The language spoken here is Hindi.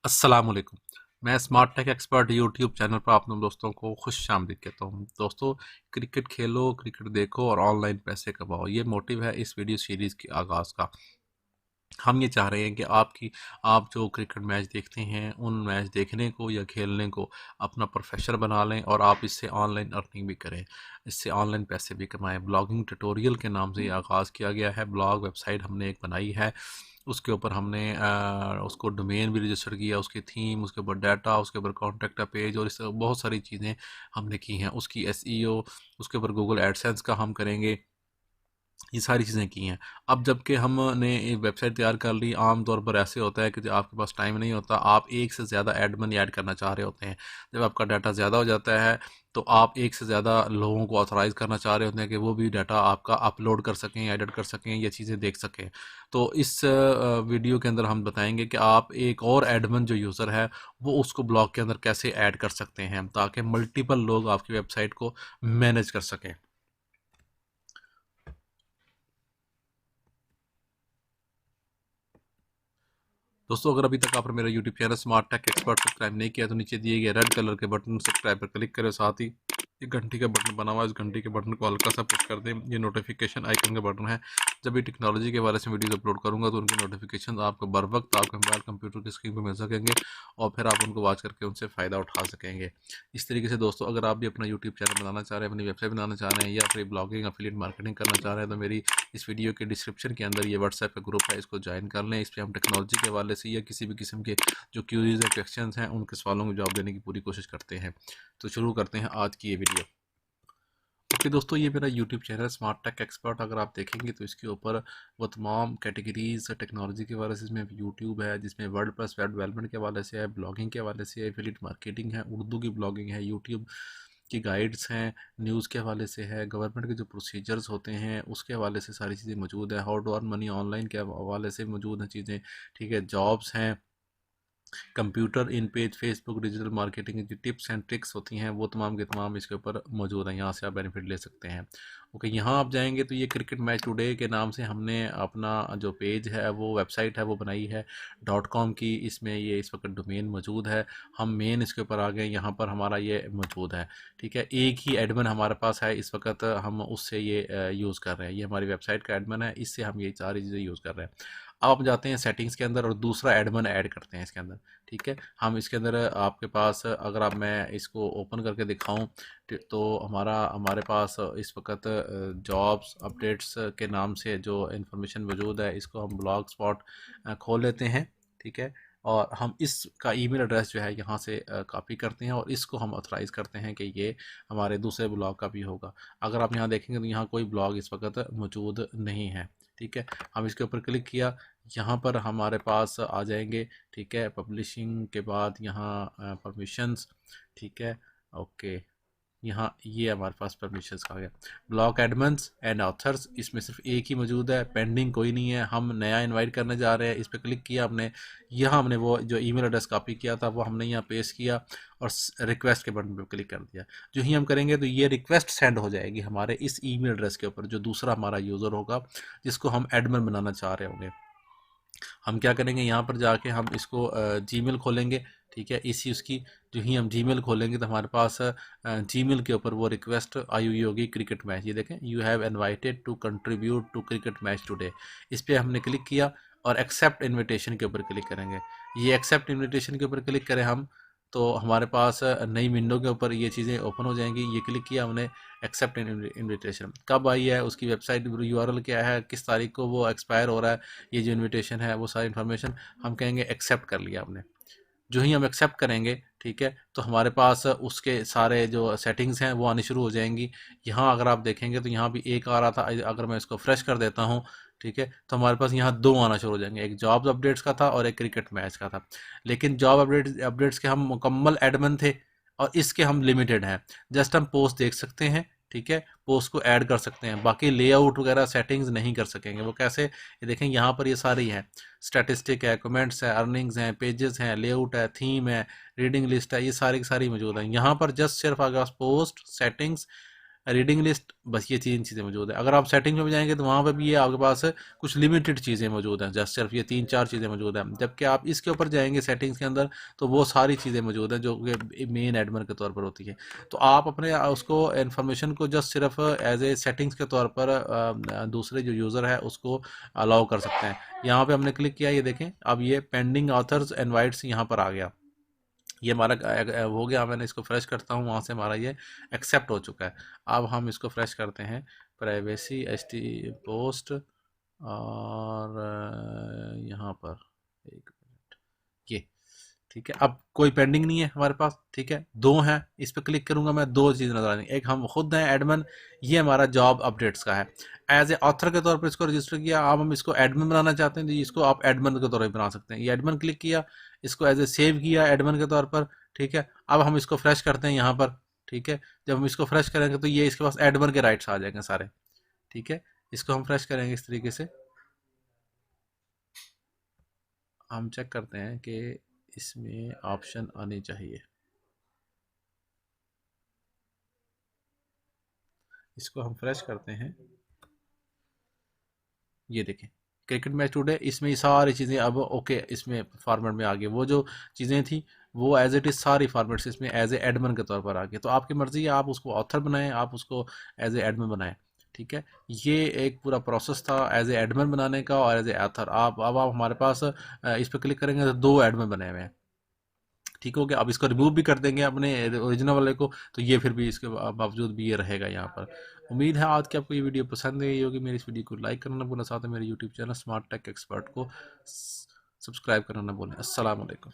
अस्सलामुअलैकुम। मैं smart tech expert YouTube channel पर आप दोस्तों को खुशामदीद कहता हूँ। दोस्तों, क्रिकेट खेलो, क्रिकेट देखो और ऑनलाइन पैसे कमाओ, ये मोटिव है इस वीडियो सीरीज़ के आगाज़ का। हम ये चाह रहे हैं कि आप जो क्रिकेट मैच देखते हैं, उन मैच देखने को या खेलने को अपना प्रोफेशन बना लें और आप इससे ऑनलाइन अर्निंग भी करें, इससे ऑनलाइन पैसे भी कमाएँ। ब्लॉगिंग ट्यूटोरियल के नाम से ये आगाज़ किया गया है। ब्लॉग वेबसाइट हमने एक बनाई है, उसके ऊपर हमने उसको डोमेन भी रजिस्टर किया, उसकी थीम, उसके ऊपर डाटा, उसके ऊपर कॉन्टैक्ट पेज और इस तरह बहुत सारी चीज़ें हमने की हैं। उसकी एसईओ, उसके ऊपर गूगल एडसेंस का हम करेंगे, ये सारी चीज़ें की हैं। अब जबकि हमने एक वेबसाइट तैयार कर ली, आम तौर पर ऐसे होता है कि जब आपके पास टाइम नहीं होता, आप एक से ज़्यादा ऐड मनी ऐड करना चाह रहे होते हैं। जब आपका डाटा ज़्यादा हो जाता है, तो आप एक से ज़्यादा लोगों को ऑथराइज़ करना चाह रहे होते हैं कि वो भी डाटा आपका अपलोड कर सकें, एडिट कर सकें, ये चीज़ें देख सकें। तो इस वीडियो के अंदर हम बताएँगे कि आप एक और एडमिन जो यूज़र है, वो उसको ब्लॉग के अंदर कैसे ऐड कर सकते हैं, ताकि मल्टीपल लोग आपकी वेबसाइट को मैनेज कर सकें। दोस्तों, अगर अभी तक आपने मेरा YouTube channel smart tech expert subscribe नहीं किया तो नीचे दिए गए रेड कलर के बटन सब्सक्राइब पर क्लिक करें। साथ ही एक घंटी का बटन बना हुआ है, इस घंटी के बटन को हल्का सा पुश कर दें। ये नोटिफिकेशन आइकन का बटन है। जब भी टेक्नोलॉजी के बारे में वीडियोस अपलोड करूंगा तो उनके नोटिफिकेशन आपको बर वक्त आपके मोबाइल कंप्यूटर की स्क्रीन पर मिल सकेंगे और फिर आप उनको वॉच करके उनसे फ़ायदा उठा सकेंगे। इस तरीके से दोस्तों, अगर आप भी अपना यूट्यूब चैनल बनाना चाह रहे हैं, अपनी वेबसाइट बनाना चाह रहे हैं या फिर ब्लॉगिंग एफिलिएट मार्केटिंग करना चाह रहे हैं, तो मेरी इस वीडियो के डिस्क्रिप्शन के अंदर ये व्हाट्सएप का ग्रुप है, इसको ज्वाइन कर लें। इस पर हम टेक्नोलॉजी के हवाले से या किसी भी किस्म के जो क्यूरीज या क्वेश्चन हैं, उनके सवालों के जवाब देने की पूरी कोशिश करते हैं। तो शुरू करते हैं आज की ये वीडियो। ओके दोस्तों, ये मेरा YouTube channel smart tech expert. अगर आप देखेंगे तो इसके ऊपर वो तमाम कैटेगरीज टेक्नोलॉजी के हवाले से, इसमें यूट्यूब है जिसमें वर्ड प्लस वेब डेवलपमेंट के हवाले से है, ब्लॉगिंग के हवाले से है, एफिलिएट मार्केटिंग है, उर्दू की ब्लॉगिंग है, यूट्यूब की गाइड्स हैं, न्यूज़ के हवाले से है, गवर्नमेंट के जो प्रोसीजर्स होते हैं उसके हवाले से सारी चीज़ें मौजूद है, how to earn money online के हवाले से मौजूद हैं चीज़ें। ठीक है, जॉब्स हैं, कंप्यूटर इन पेज, फेसबुक डिजिटल मार्केटिंग की टिप्स एंड ट्रिक्स होती हैं, वो तमाम के तमाम इसके ऊपर मौजूद हैं। यहाँ से आप बेनिफिट ले सकते हैं। ओके, यहाँ आप जाएंगे तो ये क्रिकेट मैच टुडे के नाम से हमने अपना जो पेज है, वो वेबसाइट है वो बनाई है .com की। इसमें ये इस वक्त डोमेन मौजूद है। हम मेन इसके ऊपर आ गए, यहाँ पर हमारा ये मौजूद है। ठीक है, एक ही एडमिन हमारे पास है इस वक्त, हम उससे ये यूज़ कर रहे हैं। ये हमारी वेबसाइट का एडमिन है, इससे हम ये सारी चीज़ें यूज़ कर रहे हैं। अब आप जाते हैं सेटिंग्स के अंदर और दूसरा एडमिन ऐड करते हैं इसके अंदर। ठीक है, हम इसके अंदर आपके पास, अगर आप मैं इसको ओपन करके दिखाऊं तो हमारे पास इस वक्त जॉब्स अपडेट्स के नाम से जो इन्फॉर्मेशन मौजूद है, इसको हम ब्लॉग स्पॉट खोल लेते हैं। ठीक है, और हम इसका ईमेल एड्रेस जो है यहाँ से कॉपी करते हैं और इसको हम ऑथराइज़ करते हैं कि ये हमारे दूसरे ब्लॉग का भी होगा। अगर आप यहाँ देखेंगे तो यहाँ कोई ब्लॉग इस वक्त मौजूद नहीं है। ठीक है, हम इसके ऊपर क्लिक किया, यहाँ पर हमारे पास आ जाएंगे। ठीक है, पब्लिशिंग के बाद यहाँ परमिशंस। ठीक है, ओके, यहाँ ये हमारे पास परमिशंस आ गया। ब्लॉक एडमंस एंड ऑथर्स, इसमें सिर्फ एक ही मौजूद है, पेंडिंग कोई नहीं है। हम नया इनवाइट करने जा रहे हैं, इस पर क्लिक किया हमने। यहाँ हमने वो जो ईमेल एड्रेस कॉपी किया था वो हमने यहाँ पेस्ट किया और रिक्वेस्ट के बटन पर क्लिक कर दिया। जो ही हम करेंगे तो ये रिक्वेस्ट सेंड हो जाएगी हमारे इस ईमेल एड्रेस के ऊपर, जो दूसरा हमारा यूज़र होगा जिसको हम एडमिन बनाना चाह रहे होंगे। हम क्या करेंगे, यहाँ पर जाके हम इसको जीमेल खोलेंगे। ठीक है, इसी उसकी जो ही हम जीमेल खोलेंगे तो हमारे पास जीमेल के ऊपर वो रिक्वेस्ट आई हुई होगी, क्रिकेट मैच। ये देखें, you have invited to contribute to cricket match today. इस पर हमने क्लिक किया और एक्सेप्ट इनविटेशन के ऊपर क्लिक करेंगे। ये एक्सेप्ट इनविटेशन के ऊपर क्लिक करें हम, तो हमारे पास नई विंडो के ऊपर ये चीज़ें ओपन हो जाएंगी। ये क्लिक किया हमने, एक्सेप्ट इनविटेशन कब आई है, उसकी वेबसाइट यूआरएल क्या है, किस तारीख को वो एक्सपायर हो रहा है, ये जो इनविटेशन है वो सारी इन्फॉर्मेशन हम कहेंगे एक्सेप्ट कर लिया हमने। जो ही हम एक्सेप्ट करेंगे, ठीक है, तो हमारे पास उसके सारे जो सेटिंग्स हैं वो आनी शुरू हो जाएंगी। यहाँ अगर आप देखेंगे तो यहाँ भी एक आ रहा था, अगर मैं इसको फ्रेश कर देता हूँ, ठीक है, तो हमारे पास यहाँ दो आना शुरू हो जाएंगे, एक जॉब्स अपडेट्स का था और एक क्रिकेट मैच का था। लेकिन जॉब अपडेट्स के हम मुकम्मल एडमिन थे और इसके हम लिमिटेड हैं। जस्ट हम पोस्ट देख सकते हैं। ठीक है, पोस्ट को ऐड कर सकते हैं, बाकी लेआउट वगैरह सेटिंग्स नहीं कर सकेंगे। वो कैसे, ये देखें यहाँ पर ये सारी है, स्टैटिस्टिक है, कमेंट्स है, अर्निंग्स हैं, पेजेस हैं, लेआउट है, थीम है, रीडिंग लिस्ट है, ये सारी की सारी मौजूद है। यहाँ पर जस्ट सिर्फ अगर पोस्ट, सेटिंग्स, रीडिंग लिस्ट, बस ये 3 चीज़ें मौजूद है। अगर आप सेटिंग में भी जाएंगे तो वहाँ पर भी ये आपके पास कुछ लिमिटेड चीज़ें मौजूद हैं, जस्ट सिर्फ ये 3-4 चीज़ें मौजूद हैं। जबकि आप इसके ऊपर जाएंगे सेटिंग्स के अंदर तो वो सारी चीज़ें मौजूद हैं जो कि मेन एडमिन के तौर पर होती है। तो आप अपने उसको इन्फॉर्मेशन को जस्ट सिर्फ एज ए सेटिंग्स के तौर पर दूसरे जो यूज़र है उसको अलाउ कर सकते हैं। यहाँ पे हमने क्लिक किया, ये देखें अब ये पेंडिंग ऑथर्स इनवाइट्स यहाँ पर आ गया। ये हमारा हो गया। मैंने इसको फ्रेश करता हूँ, वहाँ से हमारा ये एक्सेप्ट हो चुका है। अब हम इसको फ्रेश करते हैं, प्राइवेसी ht पोस्ट, और यहाँ पर एक मिनट, ये ठीक है। अब कोई पेंडिंग नहीं है हमारे पास, ठीक है। 2 हैं, इस पर क्लिक करूंगा मैं, 2 चीज़ नजर आएंगी। एक हम खुद हैं एडमिन, ये हमारा जॉब अपडेट्स का है। एज ए ऑथर के तौर पर इसको रजिस्टर किया। अब हम इसको एडमिन बनाना चाहते हैं तो इसको आप एडमिन के तौर पर बना सकते हैं। ये एडमिन क्लिक किया, इसको एज ए सेव किया एडमिन के तौर पर, ठीक है। अब हम इसको फ्रेश करते हैं यहाँ पर, ठीक है। जब हम इसको फ्रेश करेंगे तो ये इसके पास एडमिन के राइट्स आ जाएंगे सारे, ठीक है। इसको हम फ्रेश करेंगे इस तरीके से। हम चेक करते हैं कि इसमें ऑप्शन आनी चाहिए। इसको हम फ्रेश करते हैं, ये देखें क्रिकेट मैच टुडे, इसमें ये सारी चीज़ें अब ओके इसमें फॉर्मेट में आ गई। वो जो चीज़ें थी वो एज इट इज़ सारी फॉर्मेट्स इसमें एज ए एडमिन के तौर पर आ गई। तो आपकी मर्ज़ी है, आप उसको ऑथर बनाएं, आप उसको एज ए एडमिन बनाएं, ठीक है। ये एक पूरा प्रोसेस था एज ए एडमिन बनाने का और एज ए ऑथर। आप हमारे पास इस पर क्लिक करेंगे तो 2 एडमिन बने हुए हैं, ठीक हो गया। अब इसको रिमूव भी कर देंगे अपने ओरिजिनल वाले को, तो ये फिर भी इसके बावजूद भी ये रहेगा यहाँ पर। उम्मीद है आज की आपको ये वीडियो पसंद आई होगी। मेरी इस वीडियो को लाइक करना ना भूलें, साथ में मेरे YouTube channel smart tech expert को सब्सक्राइब करना ना भूलें। अस्सलाम वालेकुम।